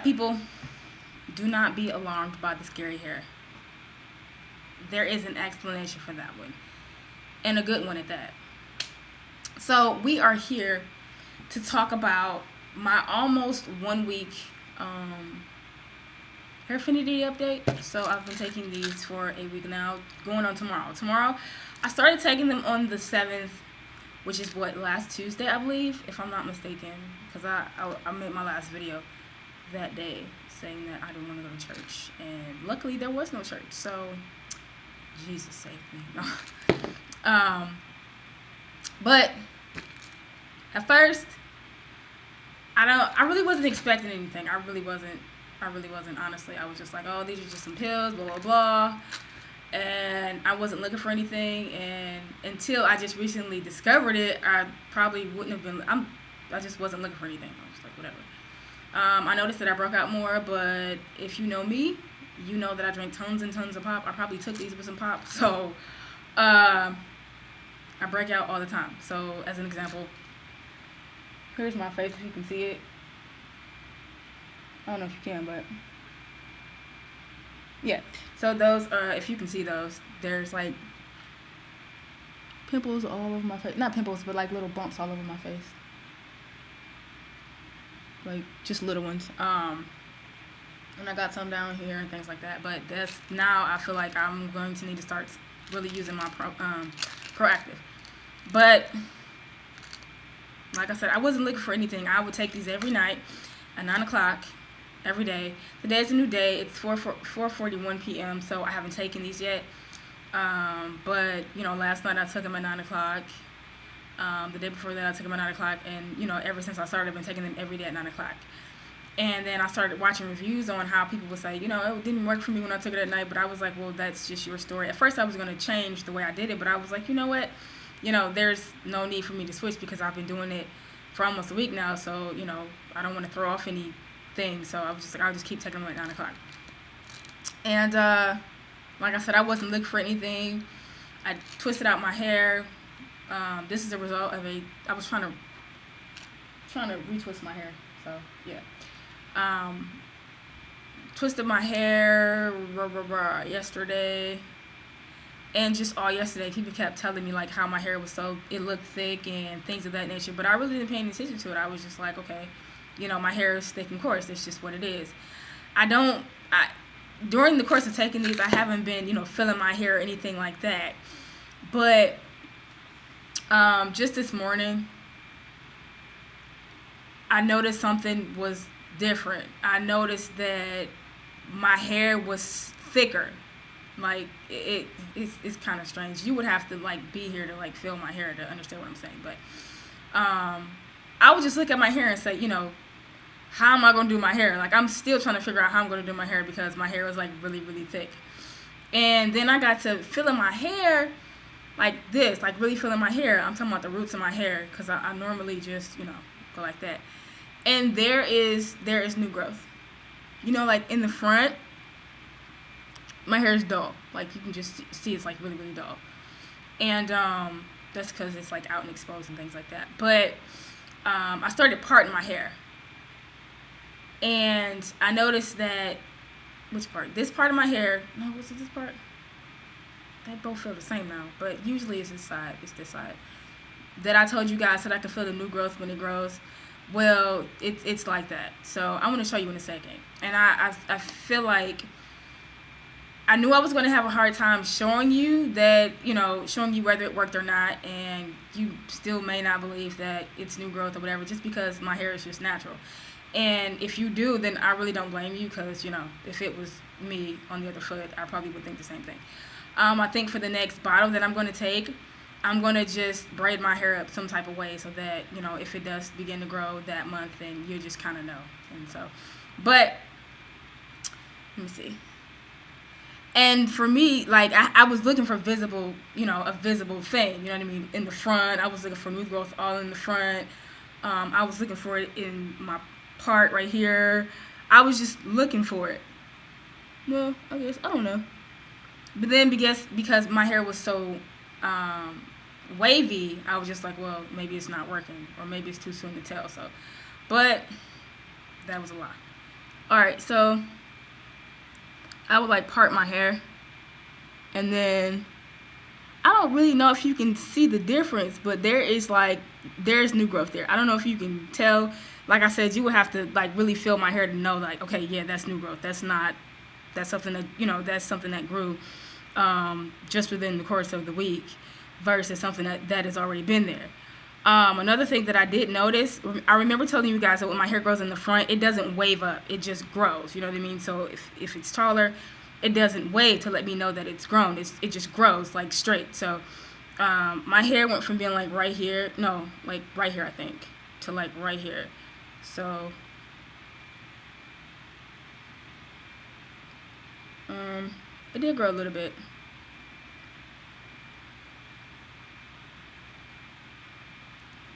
up, people? Do not be alarmed by the scary hair. There is an explanation for that one, and a good one at that. So we are here to talk about my almost 1 week Hairfinity update. So I've been taking these for a week now, going on tomorrow. Tomorrow, I started taking them on the 7th, which is last Tuesday, I believe, if I'm not mistaken, because I made my last video that day saying that I didn't want to go to church, and luckily there was no church, so Jesus saved me. But at first, I really wasn't expecting anything. I really wasn't, honestly. I was just like, oh, these are just some pills, blah, blah, blah. And I wasn't looking for anything. And until I just recently discovered it, I probably wouldn't have been, I just wasn't looking for anything. I was like, whatever. I noticed that I broke out more, but if you know me, you know that I drink tons and tons of pop. I probably took these with some pop. So, I break out all the time. So, as an example, here's my face if you can see it. I don't know if you can, but yeah. So those, if you can see those, there's like pimples all over my face. Not pimples, but like little bumps all over my face. Like just little ones. And I got some down here and things like that. But that's now I feel like I'm going to need to start really using my proactive. But like I said, I wasn't looking for anything. I would take these every night at 9 o'clock every day. Today is a new day. It's 4:41 p.m. So I haven't taken these yet. But last night I took them at 9 o'clock. The day before that I took them at 9 o'clock, and ever since I started, I've been taking them every day at 9 o'clock. And then I started watching reviews on how people would say, it didn't work for me when I took it at night, but I was like, well, that's just your story. At first I was going to change the way I did it, but I was like, you know what? There's no need for me to switch because I've been doing it for almost a week now, so, I don't want to throw off anything. So I was just like, I'll just keep taking them at 9 o'clock. And like I said, I wasn't looking for anything. I twisted out my hair. This is a result of I was trying to retwist my hair, so yeah. Twisted my hair yesterday, and just all yesterday people kept telling me like how my hair was it looked thick and things of that nature, but I really didn't pay any attention to it. I was just like, okay, my hair is thick and coarse, it's just what it is. During the course of taking these, I haven't been filling my hair or anything like that, but just this morning I noticed something was different. I noticed that my hair was thicker. Like it's kind of strange. You would have to like be here to like feel my hair to understand what I'm saying. But I would just look at my hair and say, how am I gonna do my hair? Like I'm still trying to figure out how I'm gonna do my hair because my hair was like really, really thick. And then I got to feeling my hair like this, like really feeling my hair. I'm talking about the roots of my hair because I normally just go like that. And there is new growth. Like in the front, my hair is dull. Like you can just see it's like really, really dull. And that's because it's like out and exposed and things like that. But I started parting my hair. And I noticed that, which part? This part of my hair, no, what's this part? They both feel the same now. But usually it's this side, that I told you guys that I could feel the new growth when it grows. Well, it's like that. So I'm going to show you in a second. And I feel like I knew I was going to have a hard time showing you that, showing you whether it worked or not. And you still may not believe that it's new growth or whatever just because my hair is just natural. And if you do, then I really don't blame you because, if it was me on the other foot, I probably would think the same thing. I think for the next bottle that I'm going to take, I'm going to just braid my hair up some type of way so that, if it does begin to grow that month, then you just kind of know. And so, but, let me see. And for me, like, I was looking for visible, a visible thing, you know what I mean? In the front, I was looking for new growth all in the front. I was looking for it in my part right here. I was just looking for it. Well, I guess, I don't know. But then because my hair was so wavy, I was just like, well, maybe it's not working, or maybe it's too soon to tell. So, but that was a lie. Alright, so I would like part my hair, and then I don't really know if you can see the difference, but there's new growth there. I don't know if you can tell. Like I said, you would have to like really feel my hair to know, like, okay, yeah, that's new growth. That's something that, that's something that grew just within the course of the week versus something that has already been there. Another thing that I did notice, I remember telling you guys that when my hair grows in the front, it doesn't wave up. It just grows. You know what I mean? So if it's taller, it doesn't wave to let me know that it's grown. It just grows like straight. So my hair went from being like right here, no, like right here, I think, to like right here. So it did grow a little bit.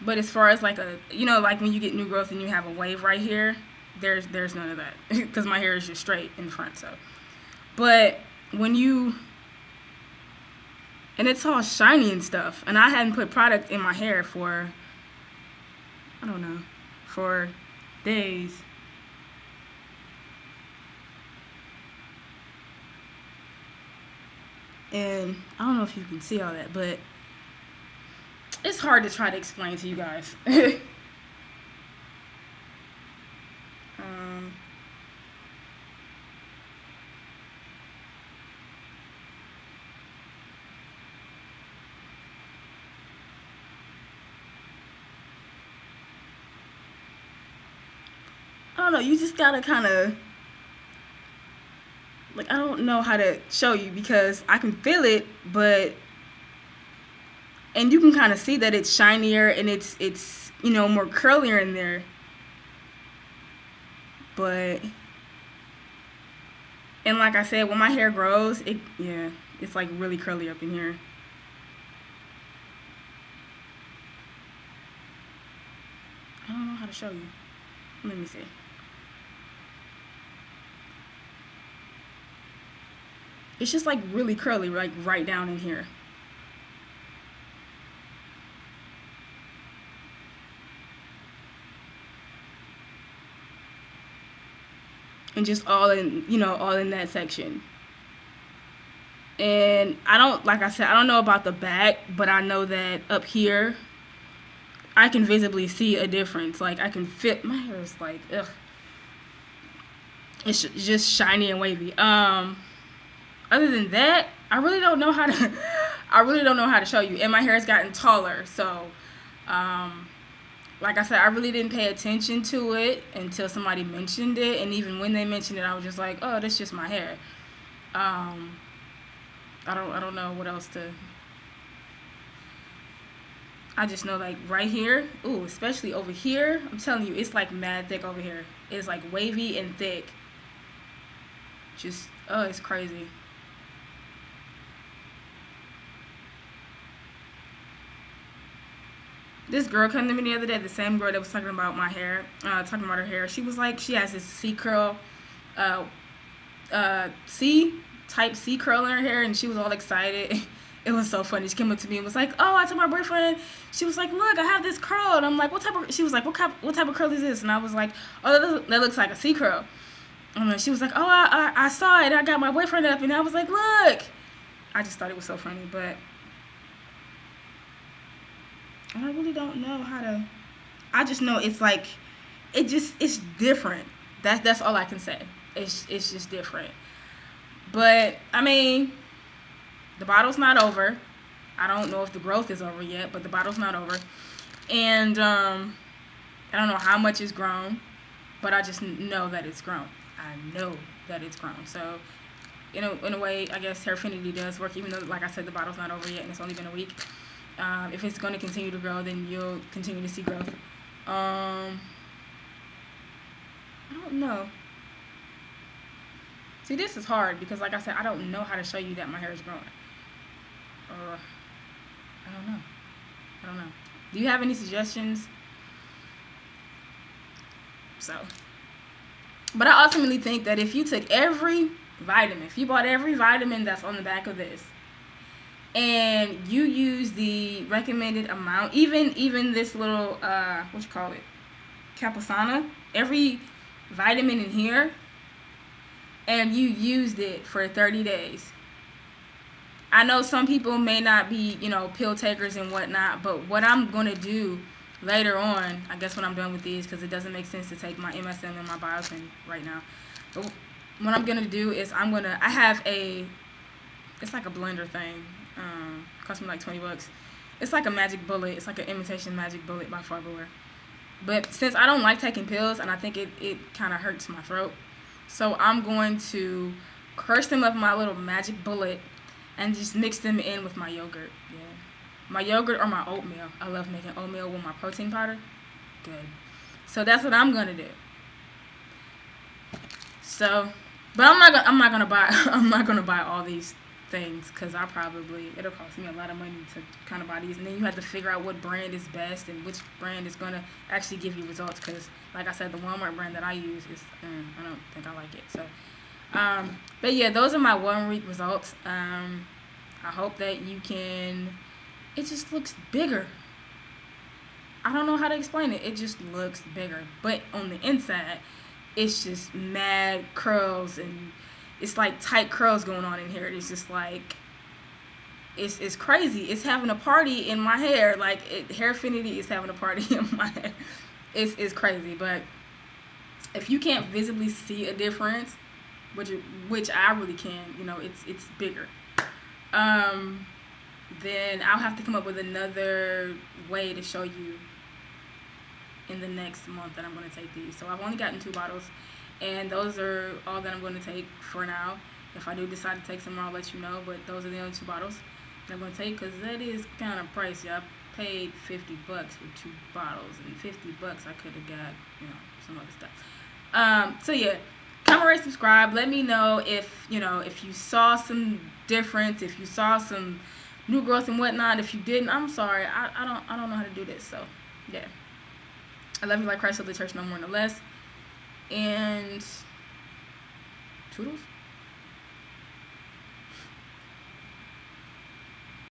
But as far as like like when you get new growth and you have a wave right here, there's none of that because my hair is just straight in front. So, but and it's all shiny and stuff, and I hadn't put product in my hair for, I don't know, for days. And I don't know if you can see all that, but it's hard to try to explain to you guys. um, I don't know. You just gotta kind of like, I don't know how to show you because I can feel it, and you can kind of see that it's shinier and it's more curlier in there. But and like I said, when my hair grows, it's like really curly up in here. I don't know how to show you. Let me see. It's just like really curly, like right down in here. And just all in that section. And like I said, I don't know about the back, but I know that up here, I can visibly see a difference. Like I can fit, my hair is like, ugh. It's just shiny and wavy. Other than that, I really don't know how to, I really don't know how to show you. And my hair has gotten taller, so, like I said, I really didn't pay attention to it until somebody mentioned it, and even when they mentioned it, I was just like, oh, that's just my hair. I don't know what else to. I just know like right here, ooh, especially over here, I'm telling you, it's like mad thick over here. It's like wavy and thick. Just, oh, it's crazy. This girl came to me the other day, the same girl that was talking about my hair, talking about her hair. She was like, she has this C curl, type C curl in her hair, and she was all excited. It was so funny. She came up to me and was like, oh, I told my boyfriend. She was like, look, I have this curl. And I'm like, she was like, what type of curl is this? And I was like, oh, that looks like a C curl. And then she was like, oh, I saw it. I got my boyfriend up, and I was like, look. I just thought it was so funny, but I really don't know how to. I just know it's like, it's different. That's all I can say. It's just different. But I mean, the battle's not over. I don't know if the growth is over yet, but the battle's not over. And I don't know how much it's grown, but I just know that it's grown. I know that it's grown. So, in a way, I guess Hairfinity does work, even though, like I said, the battle's not over yet and it's only been a week. If it's going to continue to grow, then you'll continue to see growth. I don't know. See, this is hard because, like I said, I don't know how to show you that my hair is growing. I don't know. I don't know. Do you have any suggestions? So, but I ultimately think that if you took every vitamin, if you bought every vitamin that's on the back of this, and you use the recommended amount, even this little, what you call it, Capsana, every vitamin in here, and you used it for 30 days. I know some people may not be, pill takers and whatnot, but what I'm going to do later on, I guess when I'm done with these, because it doesn't make sense to take my MSM and my biotin right now. But what I'm going to do is I have it's like a blender thing. Cost me like $20. It's like a magic bullet. It's like an imitation magic bullet by Farberware. But since I don't like taking pills, and I think it kind of hurts my throat, so I'm going to crush them up in my little magic bullet and just mix them in with my yogurt. Yeah. My yogurt or my oatmeal. I love making oatmeal with my protein powder. Good. So that's what I'm going to do. So, but I'm not gonna buy all these things, because it'll cost me a lot of money to kind of buy these, and then you have to figure out what brand is best and which brand is gonna actually give you results, because like I said, the Walmart brand that I use is I don't think I like it. So but yeah, those are my 1 week results. I hope that it just looks bigger. I don't know how to explain it. It just looks bigger, but on the inside it's just mad curls, and it's like tight curls going on in here. It's just like it's crazy. It's having a party in my hair. Like Hairfinity is having a party in my hair. It's crazy. But if you can't visibly see a difference, which I really can, it's bigger. Then I'll have to come up with another way to show you in the next month that I'm going to take these. So I've only gotten 2 bottles, and those are all that I'm going to take for now. If I do decide to take some more, I'll let you know, but those are the only 2 bottles that I'm going to take, because that is kind of pricey. I paid $50 for 2 bottles, and $50 I could have got, some other stuff. So yeah, comment, rate, subscribe. Let me know if you saw some difference, if you saw some new growth and whatnot. If you didn't, I'm sorry. I don't know how to do this. So yeah, I love you like Christ of the church, no more, no less. And toodles.